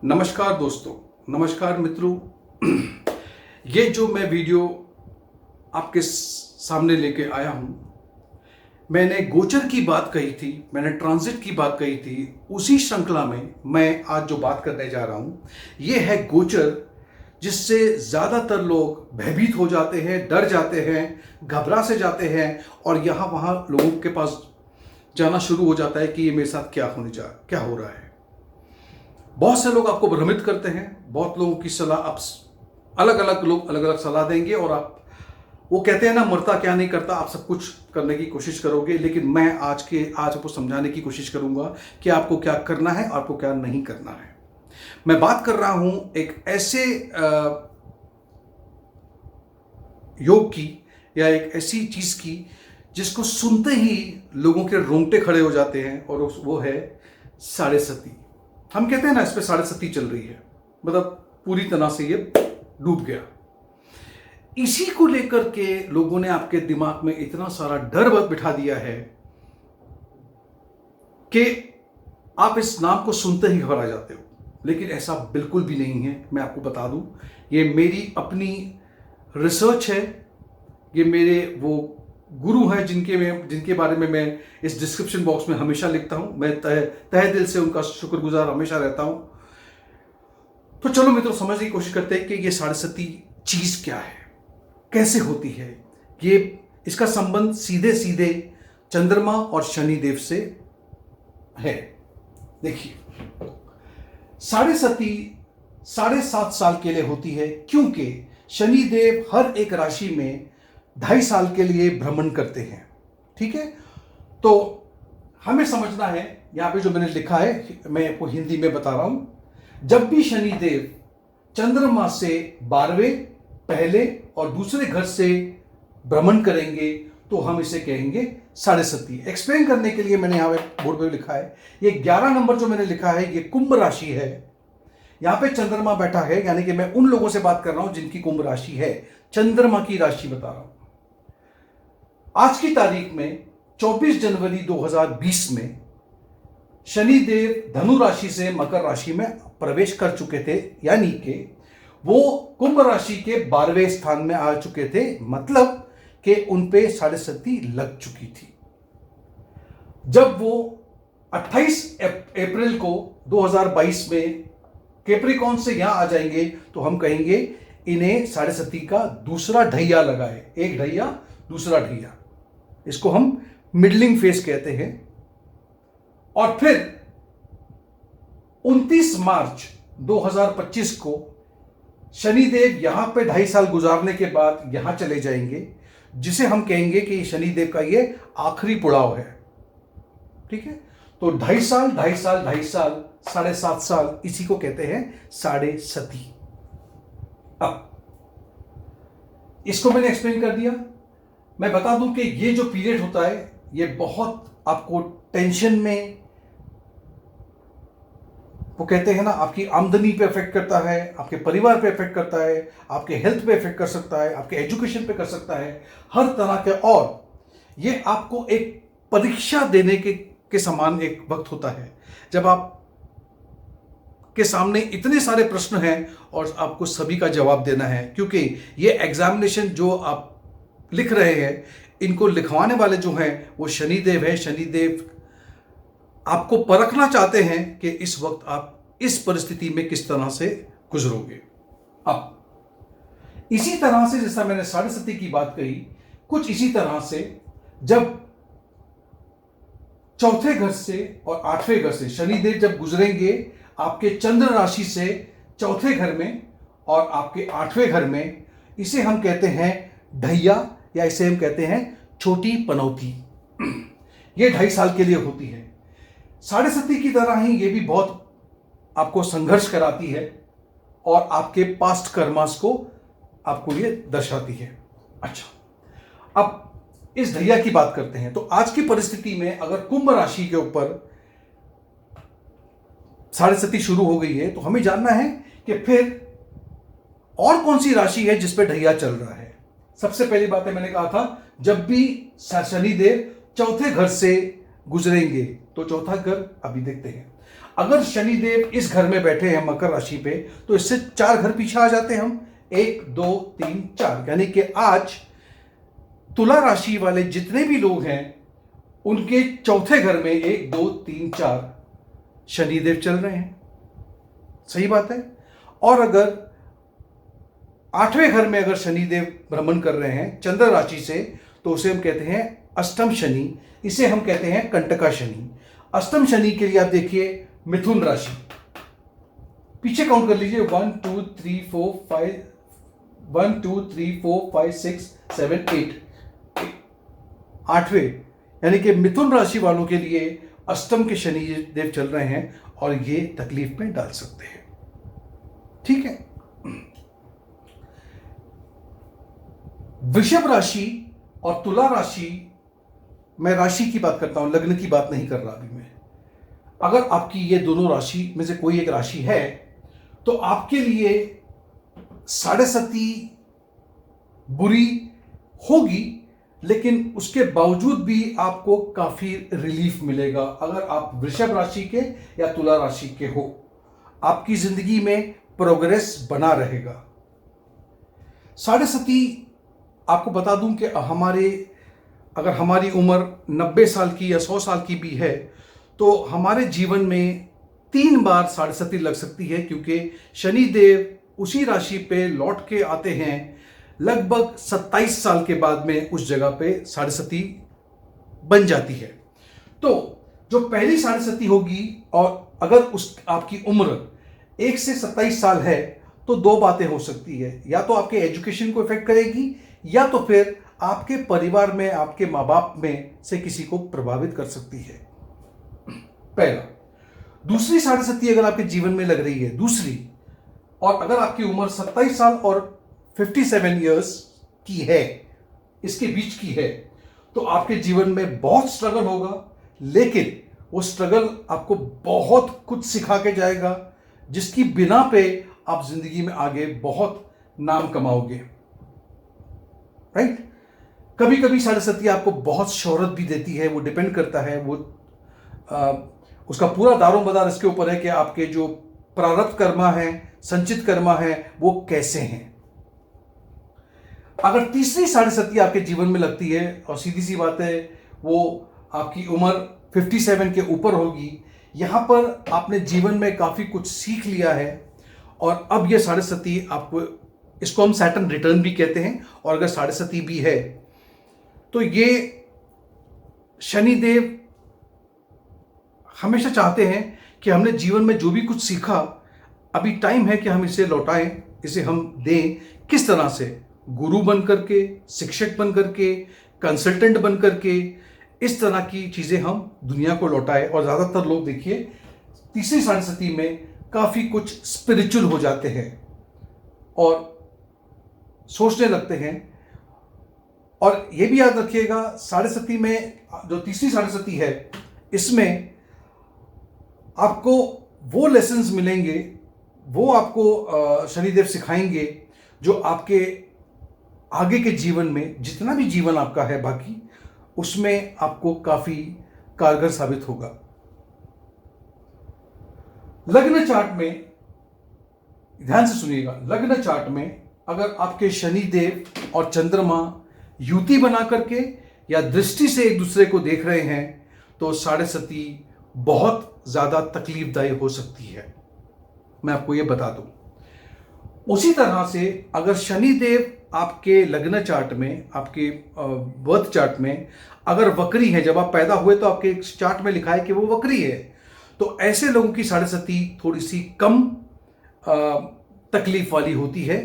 नमस्कार दोस्तों, नमस्कार मित्रों। ये जो मैं वीडियो आपके सामने लेके आया हूँ, मैंने गोचर की बात कही थी, मैंने ट्रांजिट की बात कही थी। उसी श्रृंखला में मैं आज जो बात करने जा रहा हूँ ये है गोचर, जिससे ज़्यादातर लोग भयभीत हो जाते हैं, डर जाते हैं, घबरा से जाते हैं और यहाँ वहाँ लोगों के पास जाना शुरू हो जाता है कि ये मेरे साथ क्या हो रहा है। बहुत से लोग आपको भ्रमित करते हैं, बहुत लोगों की सलाह आप अलग अलग सलाह देंगे और आप वो कहते हैं ना, मरता क्या नहीं करता, आप सब कुछ करने की कोशिश करोगे, लेकिन मैं आज आपको समझाने की कोशिश करूंगा कि आपको क्या करना है, आपको क्या नहीं करना है। मैं बात कर रहा हूं एक ऐसे योग की या एक ऐसी चीज की जिसको सुनते ही लोगों के रोंगटे खड़े हो जाते हैं, और वो है साढ़े सती। हम कहते हैं ना, इस पे साढ़े सती चल रही है, मतलब पूरी तरह से ये डूब गया। इसी को लेकर के लोगों ने आपके दिमाग में इतना सारा डर बिठा दिया है कि आप इस नाम को सुनते ही घबरा जाते हो, लेकिन ऐसा बिल्कुल भी नहीं है। मैं आपको बता दूं, ये मेरी अपनी रिसर्च है, ये मेरे वो गुरु हैं जिनके बारे में मैं इस डिस्क्रिप्शन बॉक्स में हमेशा लिखता हूं। मैं तहे दिल से उनका शुक्रगुजार हमेशा रहता हूं। तो चलो मित्रों, समझने की कोशिश करते हैं कि ये साढ़े सती चीज क्या है, कैसे होती है। इसका संबंध सीधे सीधे चंद्रमा और शनिदेव से है। देखिए, साढ़े सती 7.5 साल के लिए होती है, क्योंकि शनिदेव हर एक राशि में 2.5 साल के लिए भ्रमण करते हैं। ठीक है, तो हमें समझना है, यहां पे जो मैंने लिखा है मैं आपको हिंदी में बता रहा हूं। जब भी शनिदेव चंद्रमा से 12वें, पहले और दूसरे घर से भ्रमण करेंगे तो हम इसे कहेंगे साढ़े सती। एक्सप्लेन करने के लिए मैंने यहां पे बोर्ड पे लिखा है, ये 11 नंबर जो मैंने लिखा है ये कुंभ राशि है। यहां पे चंद्रमा बैठा है, यानी कि मैं उन लोगों से बात कर रहा हूं जिनकी कुंभ राशि है, चंद्रमा की राशि बता रहा हूं। आज की तारीख में 24 जनवरी 2020 में शनिदेव धनु राशि से मकर राशि में प्रवेश कर चुके थे, यानी कि वो कुंभ राशि के 12वें स्थान में आ चुके थे, मतलब कि उन पे साढ़े सती लग चुकी थी। जब वो 28 अप्रैल को 2022 में कैप्रिकॉन से यहां आ जाएंगे तो हम कहेंगे इन्हें साढ़े सती का दूसरा ढैया लगा है। एक ढैया, दूसरा ढैया, इसको हम मिडलिंग फेस कहते हैं। और फिर 29 मार्च 2025 को शनिदेव यहां पे 2.5 साल गुजारने के बाद यहां चले जाएंगे, जिसे हम कहेंगे कि शनिदेव का ये आखिरी पड़ाव है। ठीक है, तो 2.5 साल 2.5 साल 7.5 साल, इसी को कहते हैं साढ़े सती। अब इसको मैंने एक्सप्लेन कर दिया। मैं बता दूं कि ये जो पीरियड होता है ये बहुत आपको टेंशन में, वो कहते हैं ना, आपकी आमदनी पे इफेक्ट करता है, आपके परिवार पे इफेक्ट करता है, आपके हेल्थ पे इफेक्ट कर सकता है, आपके एजुकेशन पे कर सकता है, हर तरह के। और ये आपको एक परीक्षा देने के समान एक वक्त होता है, जब आप के सामने इतने सारे प्रश्न हैं और आपको सभी का जवाब देना है, क्योंकि ये एग्जामिनेशन जो आप लिख रहे हैं, इनको लिखवाने वाले जो हैं वो शनिदेव है। शनिदेव आपको परखना चाहते हैं कि इस वक्त आप इस परिस्थिति में किस तरह से गुजरोगे। अब इसी तरह से, जैसा मैंने साढ़े सती की बात कही, कुछ इसी तरह से जब चौथे घर से और 8वें घर से शनिदेव जब गुजरेंगे आपके चंद्र राशि से चौथे घर में और आपके 8वें घर में, इसे हम कहते हैं ढैया, या इसे हम कहते हैं छोटी पनौती। ये 2.5 साल के लिए होती है। साढ़े सती की तरह ही ये भी बहुत आपको संघर्ष कराती है और आपके पास्ट कर्मास को आपको ये दर्शाती है। अच्छा, अब इस ढैया की बात करते हैं। तो आज की परिस्थिति में अगर कुंभ राशि के ऊपर साढ़े सती शुरू हो गई है, तो हमें जानना है कि फिर और कौन सी राशि है जिस पे ढैया चल रहा है। सबसे पहली बात है, मैंने कहा था, जब भी शनिदेव चौथे घर से गुजरेंगे तो चौथा घर अभी देखते हैं। अगर शनिदेव इस घर में बैठे हैं मकर राशि पे, तो इससे 4 घर पीछे आ जाते हैं हम, 1 2 3 4, यानी कि आज तुला राशि वाले जितने भी लोग हैं उनके चौथे घर में 1 2 3 4 शनिदेव चल रहे हैं। सही बात है। और अगर 8वें घर में अगर शनिदेव भ्रमण कर रहे हैं चंद्र राशि से, तो उसे हम कहते हैं अष्टम शनि, इसे हम कहते हैं कंटका शनि। अष्टम शनि के लिए आप देखिए मिथुन राशि, पीछे काउंट कर लीजिए 1 2 3 4 5 1 2 3 4 5 6 7 8, 8वें, यानी कि मिथुन राशि वालों के लिए अष्टम के शनि देव चल रहे हैं और ये तकलीफ में डाल सकते हैं। ठीक है। वृषभ राशि और तुला राशि, मैं राशि की बात करता हूं, लग्न की बात नहीं कर रहा अभी मैं। अगर आपकी ये दोनों राशि में से कोई एक राशि है तो आपके लिए 7.5 बुरी होगी, लेकिन उसके बावजूद भी आपको काफी रिलीफ मिलेगा। अगर आप वृषभ राशि के या तुला राशि के हो, आपकी जिंदगी में प्रोग्रेस बना रहेगा। 7.5 आपको बता दूं कि अगर हमारी उम्र 90 साल की या 100 साल की भी है, तो हमारे जीवन में 3 बार 7.5 लग सकती है, क्योंकि शनि देव उसी राशि पे लौट के आते हैं लगभग 27 साल के बाद में, उस जगह पे 7.5 बन जाती है। तो जो पहली 7.5 होगी, और अगर आपकी उम्र 1 से 27 साल है, तो 2 बातें हो सकती है। या तो आपके एजुकेशन को इफेक्ट करेगी, या तो फिर आपके परिवार में, आपके माँ बाप में से किसी को प्रभावित कर सकती है। पहला। दूसरी 7.5 अगर आपके जीवन में लग रही है, दूसरी, और अगर आपकी उम्र 27 साल और 57 इयर्स की है, इसके बीच की है, तो आपके जीवन में बहुत स्ट्रगल होगा, लेकिन वो स्ट्रगल आपको बहुत कुछ सिखा के जाएगा, जिसकी बिना पे आप जिंदगी में आगे बहुत नाम कमाओगे। राइट। कभी कभी 7.5 आपको बहुत शोहरत भी देती है, वो डिपेंड करता है, वो उसका पूरा दारोमदार इसके ऊपर है कि आपके जो प्रारब्ध कर्मा है, संचित कर्मा है, वो कैसे हैं। अगर तीसरी 7.5 आपके जीवन में लगती है, और सीधी सी बात है वो आपकी उम्र 57 के ऊपर होगी, यहां पर आपने जीवन में काफी कुछ सीख लिया है, और अब ये 7.5 आपको, इसको हम सैटर्न रिटर्न भी कहते हैं, और अगर 7.5 भी है तो ये शनिदेव हमेशा चाहते हैं कि हमने जीवन में जो भी कुछ सीखा, अभी टाइम है कि हम इसे लौटाएं, इसे हम दें। किस तरह से? गुरु बन करके, शिक्षक बन करके, कंसल्टेंट बन करके, इस तरह की चीजें हम दुनिया को लौटाएं। और ज्यादातर लोग देखिए तीसरी 7.5 में काफी कुछ स्पिरिचुअल हो जाते हैं और सोचने लगते हैं। और यह भी याद रखिएगा 7.5 में, जो तीसरी 7.5 है, इसमें आपको वो लेसन्स मिलेंगे, वो आपको शनिदेव सिखाएंगे, जो आपके आगे के जीवन में, जितना भी जीवन आपका है बाकी, उसमें आपको काफी कारगर साबित होगा। लग्न चार्ट में ध्यान से सुनिएगा, लग्न चार्ट में अगर आपके शनिदेव और चंद्रमा युति बना करके या दृष्टि से एक दूसरे को देख रहे हैं, तो 7.5 बहुत ज्यादा तकलीफदायक हो सकती है, मैं आपको यह बता दूं। उसी तरह से अगर शनिदेव आपके लग्न चार्ट में, आपके बर्थ चार्ट में अगर वक्री है, जब आप पैदा हुए तो आपके चार्ट में लिखा है कि वो वक्री है, तो ऐसे लोगों की 7.5 थोड़ी सी कम तकलीफ वाली होती है।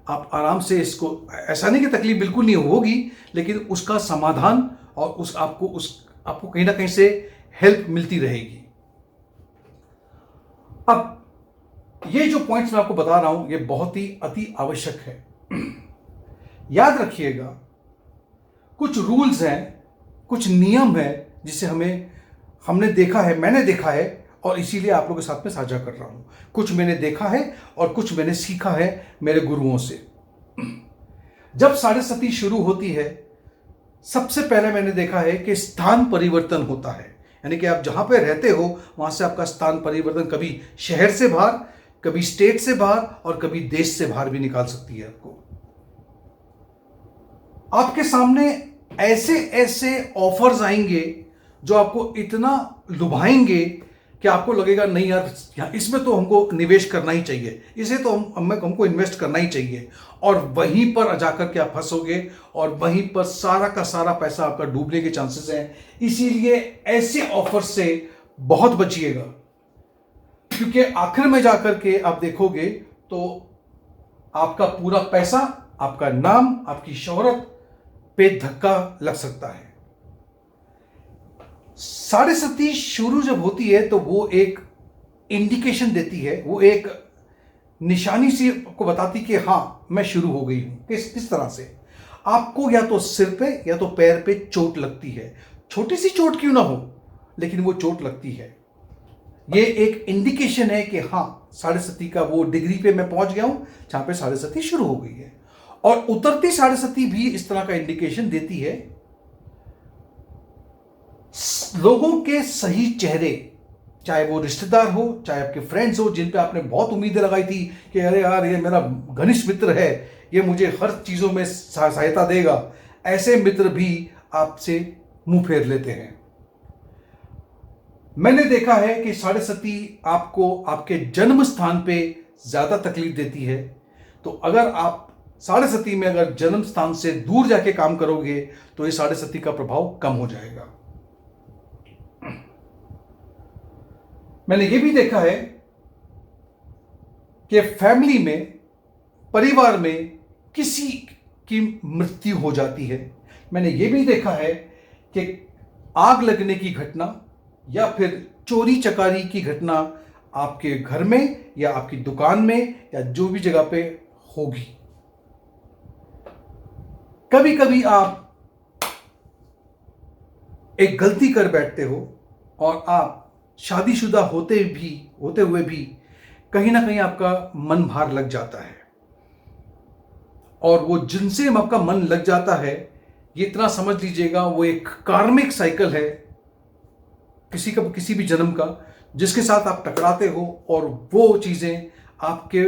आप आराम से इसको, ऐसा नहीं कि तकलीफ बिल्कुल नहीं होगी, लेकिन उसका समाधान और आपको कहीं ना कहीं से हेल्प मिलती रहेगी। अब ये जो पॉइंट्स मैं आपको बता रहा हूं, ये बहुत ही अति आवश्यक है। याद रखिएगा, कुछ रूल्स हैं, कुछ नियम है, जिसे हमने देखा है, मैंने देखा है, और इसीलिए आप लोगों के साथ में साझा कर रहा हूं। कुछ मैंने देखा है और कुछ मैंने सीखा है मेरे गुरुओं से। जब 7.5 शुरू होती है, सबसे पहले मैंने देखा है कि स्थान परिवर्तन होता है, यानी कि आप जहां पे रहते हो वहां से आपका स्थान परिवर्तन कभी शहर से बाहर, कभी स्टेट से बाहर और कभी देश से बाहर भी निकाल सकती है आपको। आपके सामने ऐसे ऐसे ऑफर्स आएंगे जो आपको इतना लुभाएंगे कि आपको लगेगा नहीं यार, इसमें तो हमको निवेश करना ही चाहिए, इसे तो हमको इन्वेस्ट करना ही चाहिए, और वहीं पर जाकर के आप फंसोगे और वहीं पर सारा का सारा पैसा आपका डूबने के चांसेस हैं। इसीलिए ऐसे ऑफर से बहुत बचिएगा, क्योंकि आखिर में जाकर के आप देखोगे तो आपका पूरा पैसा, आपका नाम, आपकी शोहरत पे धक्का लग सकता है। साढ़े सती शुरू जब होती है तो वो एक इंडिकेशन देती है, वो एक निशानी सी आपको बताती कि हां मैं शुरू हो गई हूं। किस तरह से आपको या तो सिर पे या तो पैर पे चोट लगती है, छोटी सी चोट क्यों ना हो लेकिन वो चोट लगती है। ये एक इंडिकेशन है कि हां साढ़े सती का वो डिग्री पे मैं पहुंच गया हूं जहां पे साढ़े सती शुरू हो गई है। और उतरती साढ़े सती भी इस तरह का इंडिकेशन देती है। लोगों के सही चेहरे, चाहे वो रिश्तेदार हो, चाहे आपके फ्रेंड्स हो, जिन पे आपने बहुत उम्मीदें लगाई थी कि अरे यार ये मेरा घनिष्ठ मित्र है, ये मुझे हर चीजों में सहायता देगा, ऐसे मित्र भी आपसे मुंह फेर लेते हैं। मैंने देखा है कि साढ़े सती आपको आपके जन्म स्थान पे ज्यादा तकलीफ देती है। तो अगर आप साढ़े सती में अगर जन्म स्थान से दूर जाके काम करोगे तो ये साढ़े सती का प्रभाव कम हो जाएगा। मैंने ये भी देखा है कि फैमिली में, परिवार में किसी की मृत्यु हो जाती है। मैंने ये भी देखा है कि आग लगने की घटना या फिर चोरी चकारी की घटना आपके घर में या आपकी दुकान में या जो भी जगह पे होगी। कभी कभी आप एक गलती कर बैठते हो और आप शादीशुदा होते हुए भी कहीं ना कहीं आपका मन भार लग जाता है, और वो जिनसे आपका मन लग जाता है, ये इतना समझ लीजिएगा वो एक कार्मिक साइकिल है किसी भी जन्म का, जिसके साथ आप टकराते हो और वो चीजें आपके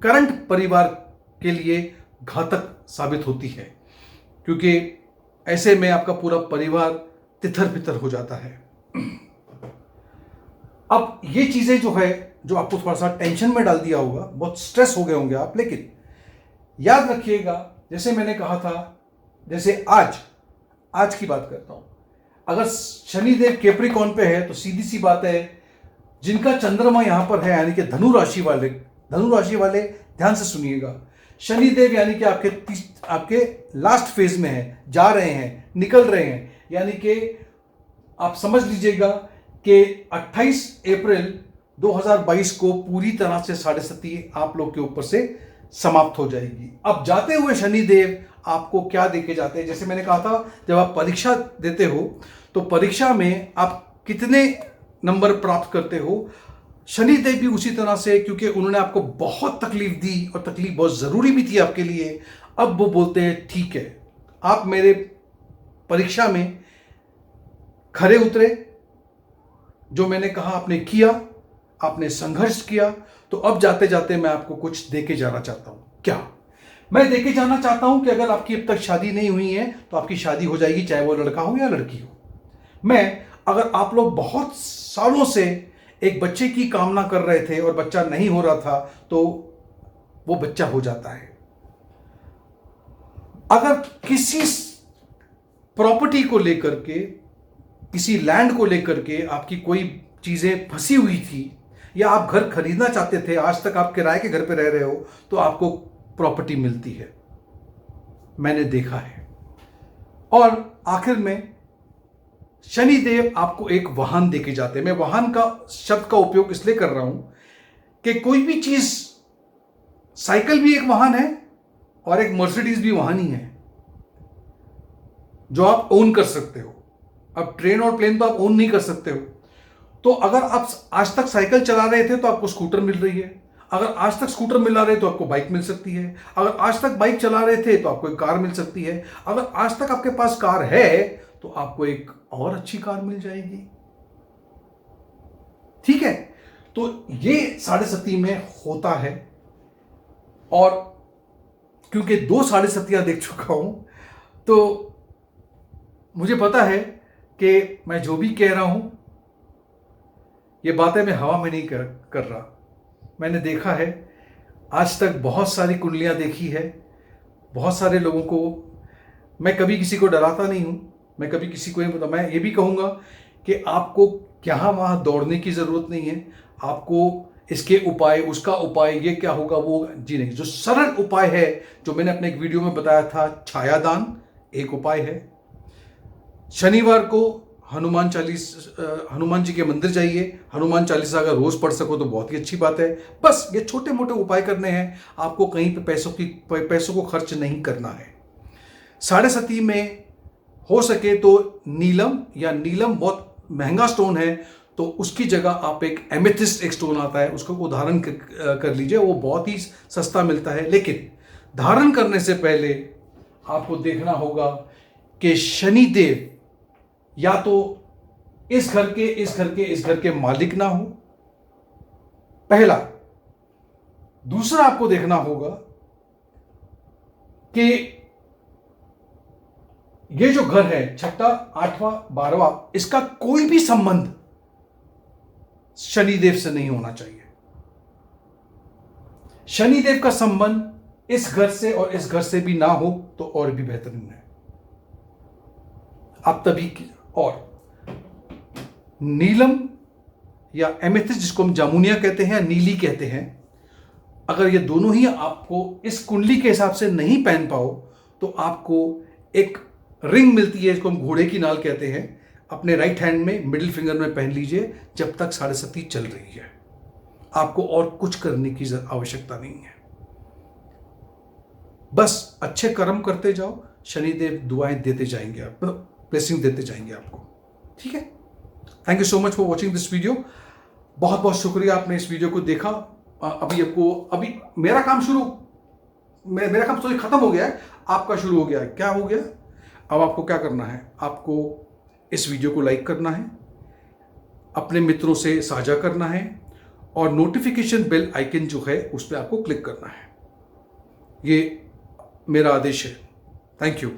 करंट परिवार के लिए घातक साबित होती है, क्योंकि ऐसे में आपका पूरा परिवार तितर बितर हो जाता है। अब ये चीजें जो है, जो आपको थोड़ा सा टेंशन में डाल दिया होगा, बहुत स्ट्रेस हो गए होंगे आप, लेकिन याद रखिएगा, जैसे मैंने कहा था, जैसे आज की बात करता हूं, अगर शनिदेव कैप्रिकॉर्न पे है तो सीधी सी बात है, जिनका चंद्रमा यहां पर है यानी कि धनु राशि वाले ध्यान से सुनिएगा, शनिदेव यानी कि आपके लास्ट फेज में है, जा रहे हैं, निकल रहे हैं, यानी कि आप समझ लीजिएगा कि 28 अप्रैल 2022 को पूरी तरह से साढ़े सती आप लोग के ऊपर से समाप्त हो जाएगी। अब जाते हुए शनिदेव आपको क्या देके जाते हैं, जैसे मैंने कहा था, जब आप परीक्षा देते हो तो परीक्षा में आप कितने नंबर प्राप्त करते हो, शनिदेव भी उसी तरह से, क्योंकि उन्होंने आपको बहुत तकलीफ दी और तकलीफ बहुत जरूरी भी थी आपके लिए, अब वो बोलते हैं ठीक है, आप मेरे परीक्षा में खरे उतरे, जो मैंने कहा आपने किया, आपने संघर्ष किया, तो अब जाते जाते मैं आपको कुछ देके जाना चाहता हूं। क्या मैं देके जाना चाहता हूं कि अगर आपकी अब तक शादी नहीं हुई है तो आपकी शादी हो जाएगी, चाहे वो लड़का हो या लड़की हो। अगर आप लोग बहुत सालों से एक बच्चे की कामना कर रहे थे और बच्चा नहीं हो रहा था तो वो बच्चा हो जाता है। अगर किसी प्रॉपर्टी को लेकर के, किसी लैंड को लेकर के आपकी कोई चीजें फंसी हुई थी, या आप घर खरीदना चाहते थे, आज तक आप किराए के घर पे रह रहे हो, तो आपको प्रॉपर्टी मिलती है, मैंने देखा है। और आखिर में शनिदेव आपको एक वाहन देके जाते हैं। मैं वाहन का शब्द का उपयोग इसलिए कर रहा हूं कि कोई भी चीज, साइकिल भी एक वाहन है और एक मर्सिडीज भी वाहन ही है जो आप ओन कर सकते हो। अब ट्रेन और प्लेन तो आप ओन नहीं कर सकते हो। तो अगर आप आज तक साइकिल चला रहे थे तो आपको स्कूटर मिल रही है, अगर आज तक स्कूटर मिला रहे तो आपको बाइक मिल सकती है, अगर आज तक बाइक चला रहे थे तो आपको एक कार मिल सकती है, अगर आज तक आपके पास कार है तो आपको एक और अच्छी कार मिल जाएगी। ठीक है, तो ये 7.5 में होता है। और क्योंकि 2 7.5 देख चुका हूं, तो मुझे पता है कि मैं जो भी कह रहा हूं ये बातें मैं हवा में नहीं कर रहा। मैंने देखा है, आज तक बहुत सारी कुंडलियां देखी है, बहुत सारे लोगों को। मैं कभी किसी को डराता नहीं हूं, मैं कभी किसी को नहीं बताता। मैं ये भी कहूंगा कि आपको यहाँ वहाँ दौड़ने की ज़रूरत नहीं है। आपको इसके उपाय, उसका उपाय, ये क्या होगा वो जी नहीं। जो सरल उपाय है, जो मैंने अपने एक वीडियो में बताया था, छायादान एक उपाय है। शनिवार को हनुमान जी के मंदिर जाइए। हनुमान चालीसा अगर रोज पढ़ सको तो बहुत ही अच्छी बात है। बस ये छोटे मोटे उपाय करने हैं, आपको कहीं पे पैसों को खर्च नहीं करना है। 7.5 में हो सके तो नीलम, या नीलम बहुत महंगा स्टोन है तो उसकी जगह आप एक एमेथिस्ट एक स्टोन आता है, उसको धारण कर लीजिए, वो बहुत ही सस्ता मिलता है। लेकिन धारण करने से पहले आपको देखना होगा कि शनिदेव या तो इस घर के मालिक ना हो, पहला। दूसरा आपको देखना होगा कि ये जो घर है, 6वां, 8वां, 12वां, इसका कोई भी संबंध शनिदेव से नहीं होना चाहिए। शनिदेव का संबंध इस घर से और इस घर से भी ना हो तो और भी बेहतरीन है। आप तभी की। और नीलम या एमेथिस्ट, जिसको हम जामुनिया कहते हैं या नीली कहते हैं, अगर ये दोनों ही आपको इस कुंडली के हिसाब से नहीं पहन पाओ तो आपको एक रिंग मिलती है, इसको हम घोड़े की नाल कहते हैं, अपने राइट हैंड में मिडिल फिंगर में पहन लीजिए जब तक 7.5 चल रही है। आपको और कुछ करने की आवश्यकता नहीं है। बस अच्छे कर्म करते जाओ, शनिदेव दुआएं देते जाएंगे, आप ब्लेसिंग देते जाएंगे आपको। ठीक है, thank you so much for watching this video. बहुत बहुत शुक्रिया आपने इस वीडियो को देखा। अभी मेरा काम तो खत्म हो गया है, आपका शुरू हो गया है। क्या हो गया? अब आपको क्या करना है? आपको इस वीडियो को लाइक करना है, अपने मित्रों से साझा करना है, और नोटिफिकेशन बेल आइकन जो है उस पर आपको क्लिक करना है। ये मेरा आदेश है। Thank you.